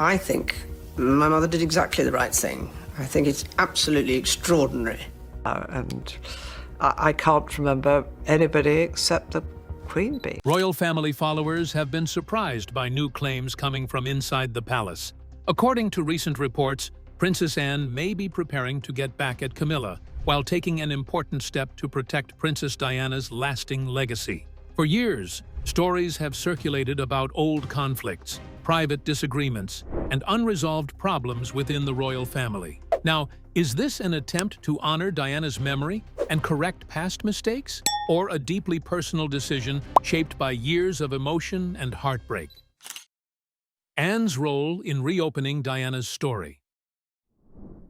I think my mother did exactly the right thing. I think it's absolutely extraordinary. And I can't remember anybody except the Queen Bee. Royal family followers have been surprised by new claims coming from inside the palace. According to recent reports, Princess Anne may be preparing to get back at Camilla, while taking an important step to protect Princess Diana's lasting legacy. For years, stories have circulated about old conflicts, private disagreements, and unresolved problems within the royal family. Now, is this an attempt to honor Diana's memory and correct past mistakes, or a deeply personal decision shaped by years of emotion and heartbreak? Anne's role in reopening Diana's story.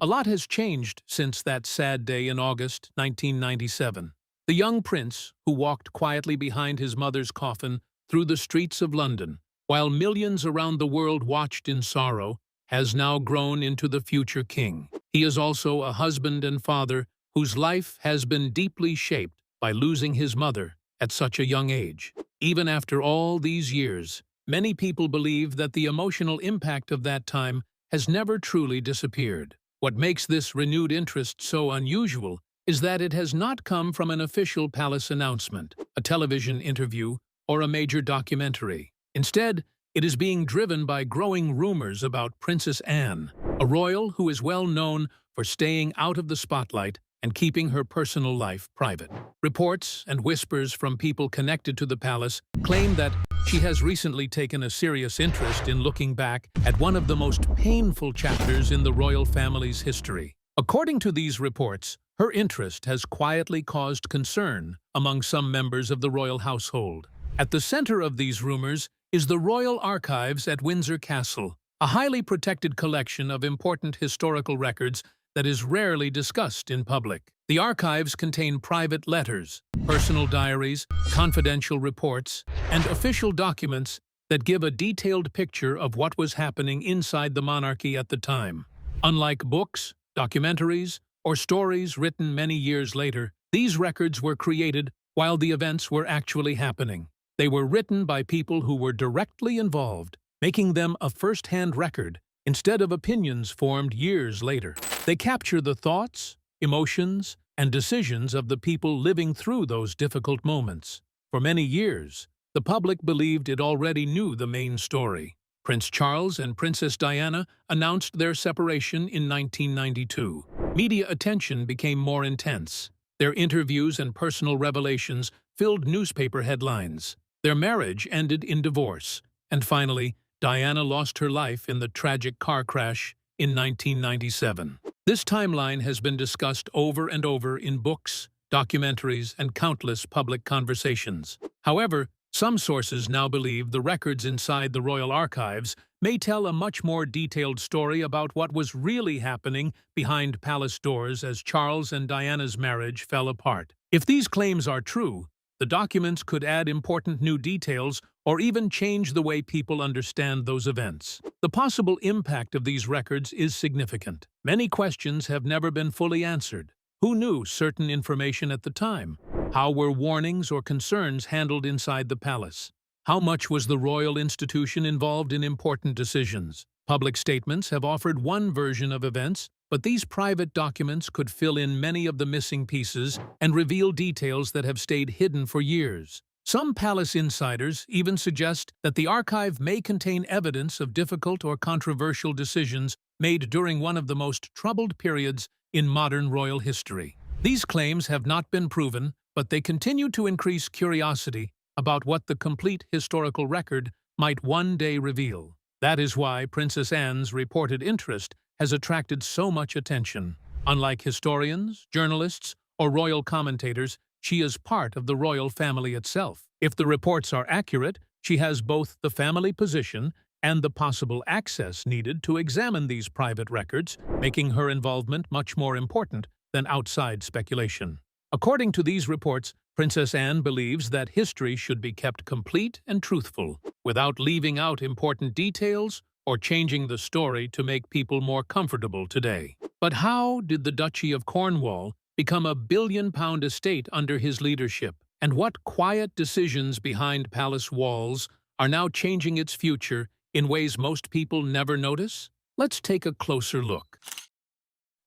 A lot has changed since that sad day in August 1997. The young prince, who walked quietly behind his mother's coffin through the streets of London, while millions around the world watched in sorrow, has now grown into the future king. He is also a husband and father whose life has been deeply shaped by losing his mother at such a young age. Even after all these years, many people believe that the emotional impact of that time has never truly disappeared. What makes this renewed interest so unusual is that it has not come from an official palace announcement, a television interview, or a major documentary. Instead, it is being driven by growing rumors about Princess Anne, a royal who is well known for staying out of the spotlight and keeping her personal life private. Reports and whispers from people connected to the palace claim that she has recently taken a serious interest in looking back at one of the most painful chapters in the royal family's history. According to these reports, her interest has quietly caused concern among some members of the royal household. At the center of these rumors is the Royal Archives at Windsor Castle, a highly protected collection of important historical records that is rarely discussed in public. The archives contain private letters, personal diaries, confidential reports, and official documents that give a detailed picture of what was happening inside the monarchy at the time. Unlike books, documentaries, or stories written many years later, these records were created while the events were actually happening. They were written by people who were directly involved, making them a first-hand record instead of opinions formed years later. They capture the thoughts, emotions, and decisions of the people living through those difficult moments. For many years, the public believed it already knew the main story. Prince Charles and Princess Diana announced their separation in 1992. Media attention became more intense. Their interviews and personal revelations filled newspaper headlines. Their marriage ended in divorce, and finally, Diana lost her life in the tragic car crash in 1997. This timeline has been discussed over and over in books, documentaries, and countless public conversations. However, some sources now believe the records inside the royal archives may tell a much more detailed story about what was really happening behind palace doors as Charles and Diana's marriage fell apart. If these claims are true, the documents could add important new details or even change the way people understand those events. The possible impact of these records is significant. Many questions have never been fully answered. Who knew certain information at the time? How were warnings or concerns handled inside the palace? How much was the royal institution involved in important decisions? Public statements have offered one version of events, but these private documents could fill in many of the missing pieces and reveal details that have stayed hidden for years. Some palace insiders even suggest that the archive may contain evidence of difficult or controversial decisions made during one of the most troubled periods in modern royal history. These claims have not been proven, but they continue to increase curiosity about what the complete historical record might one day reveal. That is why Princess Anne's reported interest has attracted so much attention. Unlike historians, journalists, or royal commentators, she is part of the royal family itself. If the reports are accurate, she has both the family position and the possible access needed to examine these private records, making her involvement much more important than outside speculation. According to these reports, Princess Anne believes that history should be kept complete and truthful, without leaving out important details or changing the story to make people more comfortable today. But how did the Duchy of Cornwall become a billion-pound estate under his leadership? And what quiet decisions behind palace walls are now changing its future in ways most people never notice? Let's take a closer look.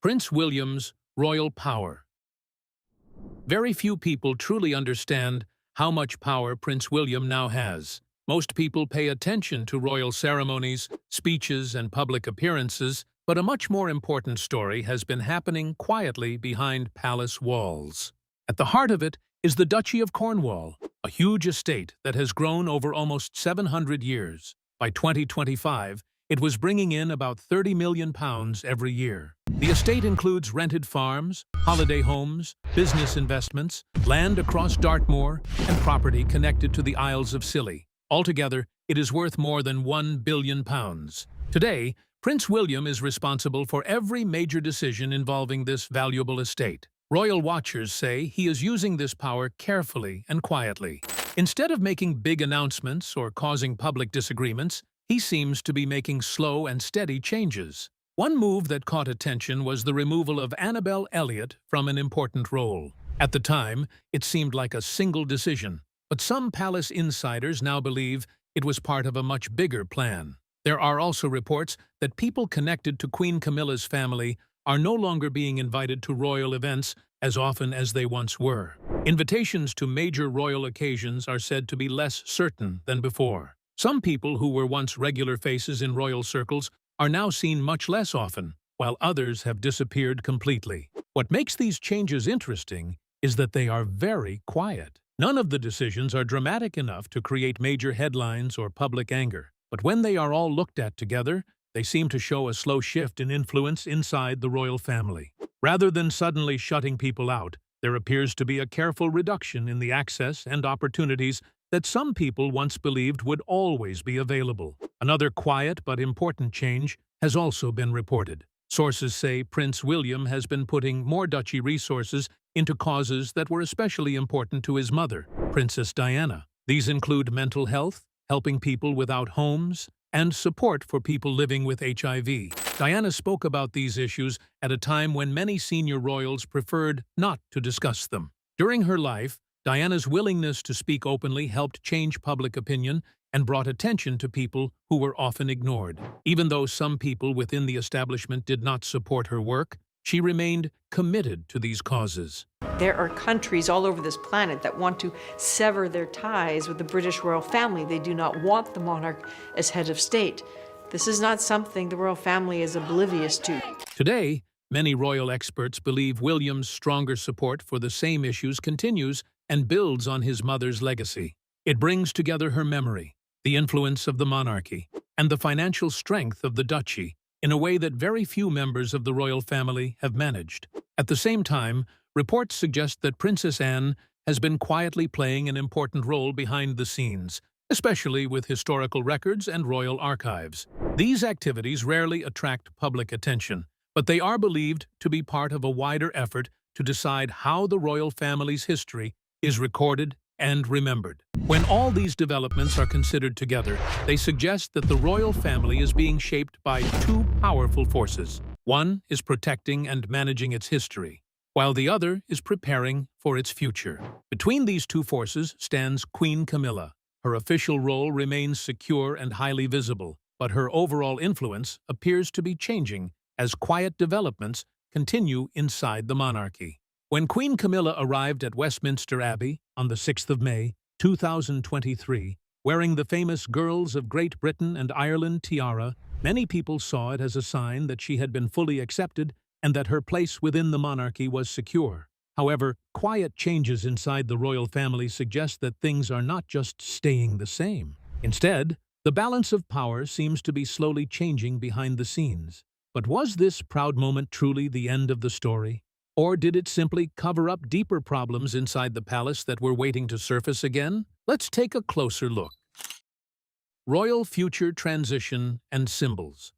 Prince William's royal power. Very few people truly understand how much power Prince William now has. Most people pay attention to royal ceremonies, speeches, and public appearances, but a much more important story has been happening quietly behind palace walls. At the heart of it is the Duchy of Cornwall, a huge estate that has grown over almost 700 years. By 2025, it was bringing in about £30 million every year. The estate includes rented farms, holiday homes, business investments, land across Dartmoor, and property connected to the Isles of Scilly. Altogether, it is worth more than £1 billion. Today, Prince William is responsible for every major decision involving this valuable estate. Royal watchers say he is using this power carefully and quietly. Instead of making big announcements or causing public disagreements, he seems to be making slow and steady changes. One move that caught attention was the removal of Annabel Elliott from an important role. At the time, it seemed like a single decision, but some palace insiders now believe it was part of a much bigger plan. There are also reports that people connected to Queen Camilla's family are no longer being invited to royal events as often as they once were. Invitations to major royal occasions are said to be less certain than before. Some people who were once regular faces in royal circles are now seen much less often, while others have disappeared completely. What makes these changes interesting is that they are very quiet. None of the decisions are dramatic enough to create major headlines or public anger. But when they are all looked at together, they seem to show a slow shift in influence inside the royal family. Rather than suddenly shutting people out, there appears to be a careful reduction in the access and opportunities that some people once believed would always be available. Another quiet but important change has also been reported. Sources say Prince William has been putting more duchy resources into causes that were especially important to his mother, Princess Diana. These include mental health, helping people without homes, and support for people living with HIV. Diana spoke about these issues at a time when many senior royals preferred not to discuss them. During her life, Diana's willingness to speak openly helped change public opinion and brought attention to people who were often ignored. Even though some people within the establishment did not support her work, she remained committed to these causes. There are countries all over this planet that want to sever their ties with the British royal family. They do not want the monarch as head of state. This is not something the royal family is oblivious to. Today, many royal experts believe William's stronger support for the same issues continues and builds on his mother's legacy. It brings together her memory, the influence of the monarchy, and the financial strength of the duchy in a way that very few members of the royal family have managed. At the same time, reports suggest that Princess Anne has been quietly playing an important role behind the scenes, especially with historical records and royal archives. These activities rarely attract public attention, but they are believed to be part of a wider effort to decide how the royal family's history is recorded and remembered. When all these developments are considered together, they suggest that the royal family is being shaped by two powerful forces. One is protecting and managing its history, while the other is preparing for its future. Between these two forces stands Queen Camilla. Her official role remains secure and highly visible, but her overall influence appears to be changing as quiet developments continue inside the monarchy. When Queen Camilla arrived at Westminster Abbey on the 6th of May, 2023, wearing the famous Girls of Great Britain and Ireland tiara, many people saw it as a sign that she had been fully accepted and that her place within the monarchy was secure. However, quiet changes inside the royal family suggest that things are not just staying the same. Instead, the balance of power seems to be slowly changing behind the scenes. But was this proud moment truly the end of the story? Or did it simply cover up deeper problems inside the palace that were waiting to surface again? Let's take a closer look. Royal future transition and symbols.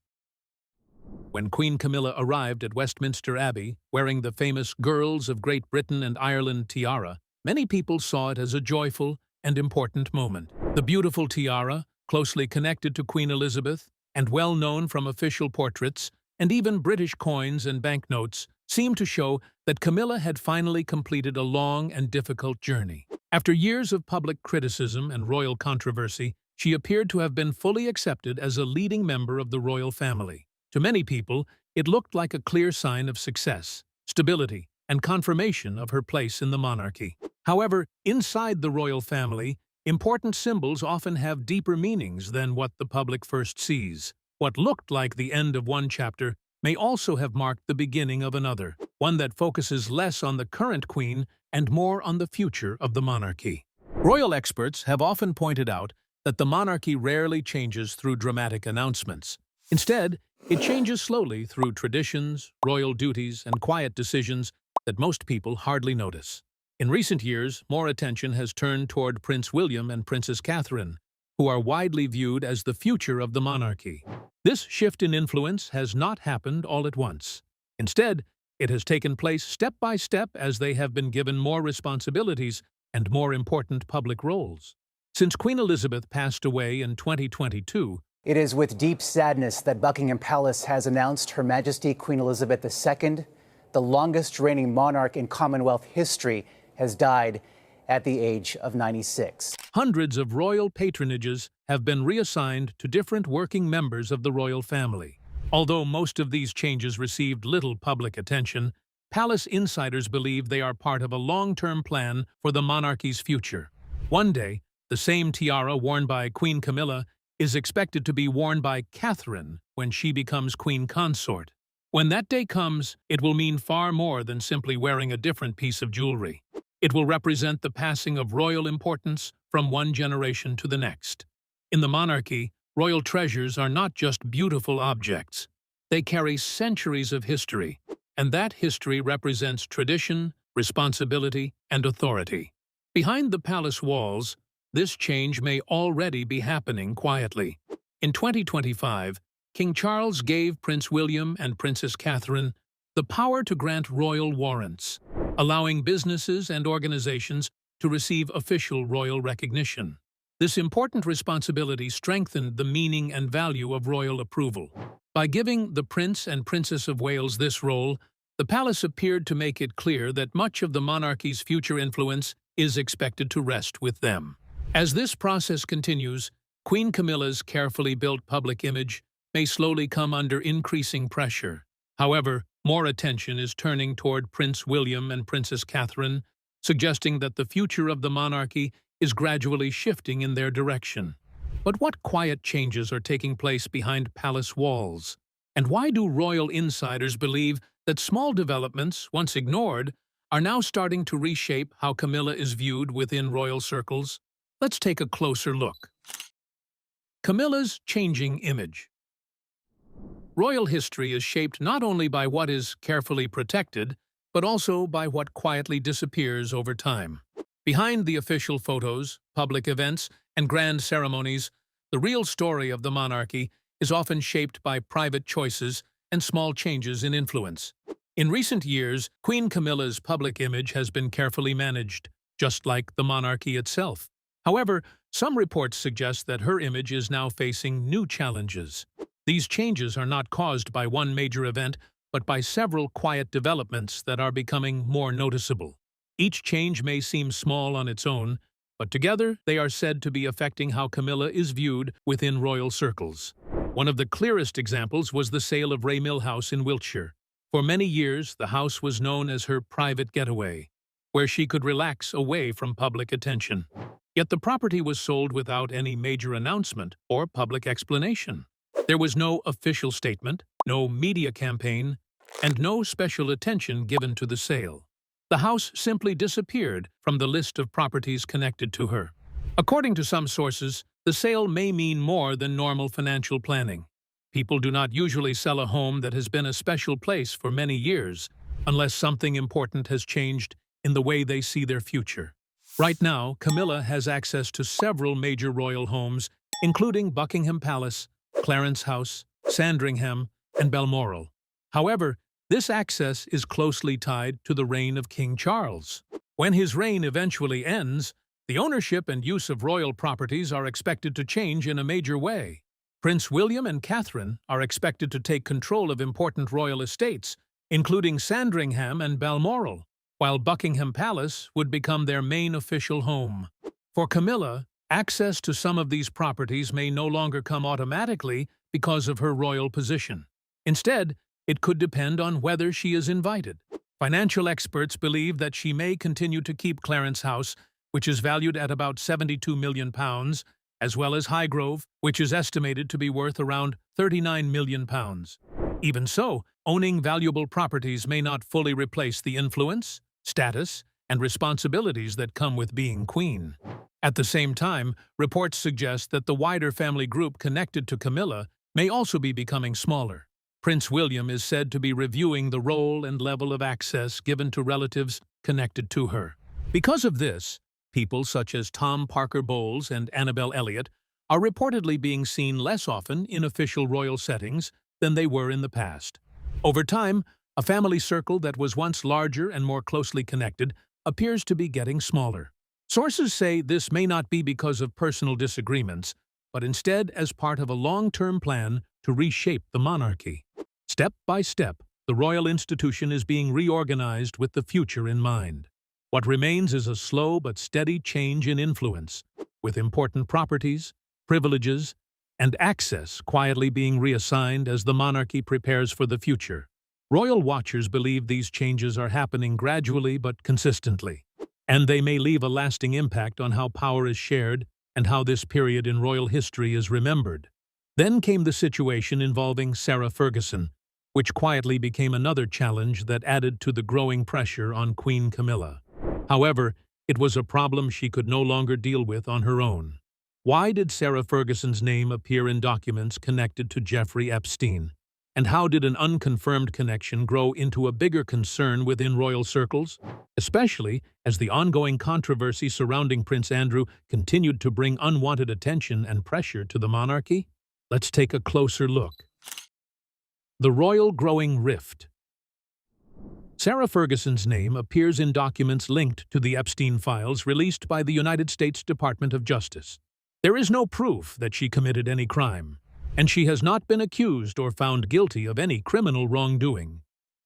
When Queen Camilla arrived at Westminster Abbey, wearing the famous Girls of Great Britain and Ireland tiara, many people saw it as a joyful and important moment. The beautiful tiara, closely connected to Queen Elizabeth and well known from official portraits and even British coins and banknotes, seemed to show that Camilla had finally completed a long and difficult journey. After years of public criticism and royal controversy, she appeared to have been fully accepted as a leading member of the royal family. To many people, it looked like a clear sign of success, stability, and confirmation of her place in the monarchy. However, inside the royal family, important symbols often have deeper meanings than what the public first sees. What looked like the end of one chapter may also have marked the beginning of another, one that focuses less on the current queen and more on the future of the monarchy. Royal experts have often pointed out that the monarchy rarely changes through dramatic announcements. Instead, it changes slowly through traditions, royal duties, and quiet decisions that most people hardly notice. In recent years, more attention has turned toward Prince William and Princess Catherine, who are widely viewed as the future of the monarchy. This shift in influence has not happened all at once. Instead, it has taken place step by step as they have been given more responsibilities and more important public roles. Since Queen Elizabeth passed away in 2022, it is with deep sadness that Buckingham Palace has announced Her Majesty Queen Elizabeth II, the longest reigning monarch in Commonwealth history, has died at the age of 96. Hundreds of royal patronages have been reassigned to different working members of the royal family. Although most of these changes received little public attention, palace insiders believe they are part of a long-term plan for the monarchy's future. One day, the same tiara worn by Queen Camilla is expected to be worn by Catherine when she becomes queen consort. When that day comes, it will mean far more than simply wearing a different piece of jewelry. It will represent the passing of royal importance from one generation to the next. In the monarchy, royal treasures are not just beautiful objects. They carry centuries of history, and that history represents tradition, responsibility, and authority. Behind the palace walls, this change may already be happening quietly. In 2025, King Charles gave Prince William and Princess Catherine the power to grant royal warrants, allowing businesses and organizations to receive official royal recognition. This important responsibility strengthened the meaning and value of royal approval. By giving the Prince and Princess of Wales this role, the palace appeared to make it clear that much of the monarchy's future influence is expected to rest with them. As this process continues, Queen Camilla's carefully built public image may slowly come under increasing pressure. However, more attention is turning toward Prince William and Princess Catherine, suggesting that the future of the monarchy is gradually shifting in their direction. But what quiet changes are taking place behind palace walls? And why do royal insiders believe that small developments, once ignored, are now starting to reshape how Camilla is viewed within royal circles? Let's take a closer look. Camilla's changing image. Royal history is shaped not only by what is carefully protected, but also by what quietly disappears over time. Behind the official photos, public events, and grand ceremonies, the real story of the monarchy is often shaped by private choices and small changes in influence. In recent years, Queen Camilla's public image has been carefully managed, just like the monarchy itself. However, some reports suggest that her image is now facing new challenges. These changes are not caused by one major event, but by several quiet developments that are becoming more noticeable. Each change may seem small on its own, but together they are said to be affecting how Camilla is viewed within royal circles. One of the clearest examples was the sale of Ray Mill House in Wiltshire. For many years, the house was known as her private getaway, where she could relax away from public attention. Yet the property was sold without any major announcement or public explanation. There was no official statement, no media campaign, and no special attention given to the sale. The house simply disappeared from the list of properties connected to her. According to some sources, the sale may mean more than normal financial planning. People do not usually sell a home that has been a special place for many years, unless something important has changed in the way they see their future. Right now, Camilla has access to several major royal homes, including Buckingham Palace, Clarence House, Sandringham, and Balmoral. However, this access is closely tied to the reign of King Charles. When his reign eventually ends, the ownership and use of royal properties are expected to change in a major way. Prince William and Catherine are expected to take control of important royal estates, including Sandringham and Balmoral, while Buckingham Palace would become their main official home. For Camilla, access to some of these properties may no longer come automatically because of her royal position. Instead, it could depend on whether she is invited. Financial experts believe that she may continue to keep Clarence House, which is valued at about £72 million, as well as Highgrove, which is estimated to be worth around £39 million. Even so, owning valuable properties may not fully replace the influence, status, and responsibilities that come with being queen. At the same time, reports suggest that the wider family group connected to Camilla may also be becoming smaller. Prince William is said to be reviewing the role and level of access given to relatives connected to her. Because of this, people such as Tom Parker Bowles and Annabelle Elliott are reportedly being seen less often in official royal settings than they were in the past. Over time, a family circle that was once larger and more closely connected appears to be getting smaller. Sources say this may not be because of personal disagreements, but instead as part of a long-term plan to reshape the monarchy. Step by step, the royal institution is being reorganized with the future in mind. What remains is a slow but steady change in influence, with important properties, privileges, and access quietly being reassigned as the monarchy prepares for the future. Royal watchers believe these changes are happening gradually but consistently, and they may leave a lasting impact on how power is shared and how this period in royal history is remembered. Then came the situation involving Sarah Ferguson, which quietly became another challenge that added to the growing pressure on Queen Camilla. However, it was a problem she could no longer deal with on her own. Why did Sarah Ferguson's name appear in documents connected to Jeffrey Epstein? And how did an unconfirmed connection grow into a bigger concern within royal circles, especially as the ongoing controversy surrounding Prince Andrew continued to bring unwanted attention and pressure to the monarchy? Let's take a closer look. The royal growing rift. Sarah Ferguson's name appears in documents linked to the Epstein files released by the United States Department of Justice. There is no proof that she committed any crime, and she has not been accused or found guilty of any criminal wrongdoing.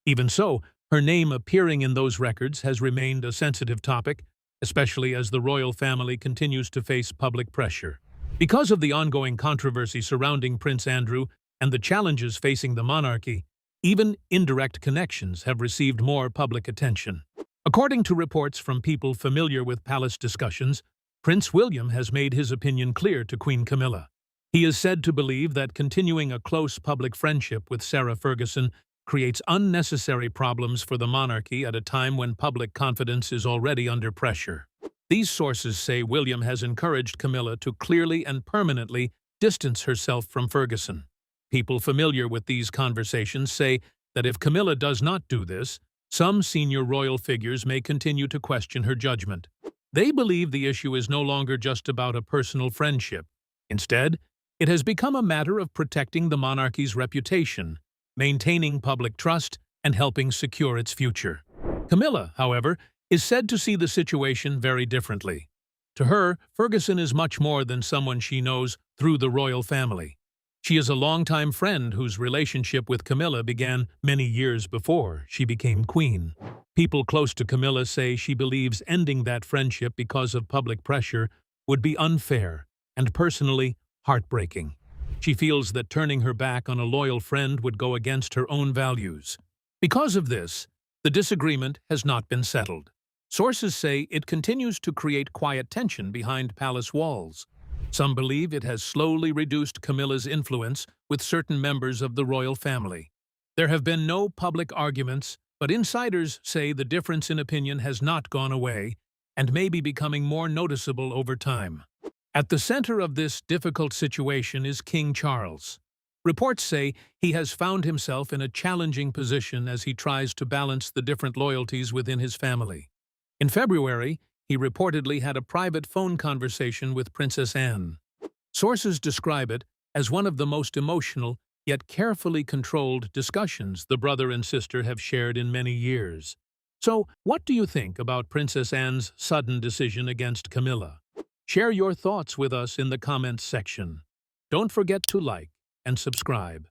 Even so, her name appearing in those records has remained a sensitive topic, especially as the royal family continues to face public pressure. Because of the ongoing controversy surrounding Prince Andrew and the challenges facing the monarchy, even indirect connections have received more public attention. According to reports from people familiar with palace discussions, Prince William has made his opinion clear to Queen Camilla. He is said to believe that continuing a close public friendship with Sarah Ferguson creates unnecessary problems for the monarchy at a time when public confidence is already under pressure. These sources say William has encouraged Camilla to clearly and permanently distance herself from Ferguson. People familiar with these conversations say that if Camilla does not do this, some senior royal figures may continue to question her judgment. They believe the issue is no longer just about a personal friendship. Instead, it has become a matter of protecting the monarchy's reputation, maintaining public trust, and helping secure its future. Camilla, however, is said to see the situation very differently. To her, Ferguson is much more than someone she knows through the royal family. She is a longtime friend whose relationship with Camilla began many years before she became queen. People close to Camilla say she believes ending that friendship because of public pressure would be unfair and personally heartbreaking. She feels that turning her back on a loyal friend would go against her own values. Because of this, the disagreement has not been settled. Sources say it continues to create quiet tension behind palace walls. Some believe it has slowly reduced Camilla's influence with certain members of the royal family. There have been no public arguments, but insiders say the difference in opinion has not gone away and may be becoming more noticeable over time. At the center of this difficult situation is King Charles. Reports say he has found himself in a challenging position as he tries to balance the different loyalties within his family. In February, he reportedly had a private phone conversation with Princess Anne. Sources describe it as one of the most emotional, yet carefully controlled discussions the brother and sister have shared in many years. So, what do you think about Princess Anne's sudden decision against Camilla? Share your thoughts with us in the comments section. Don't forget to like and subscribe.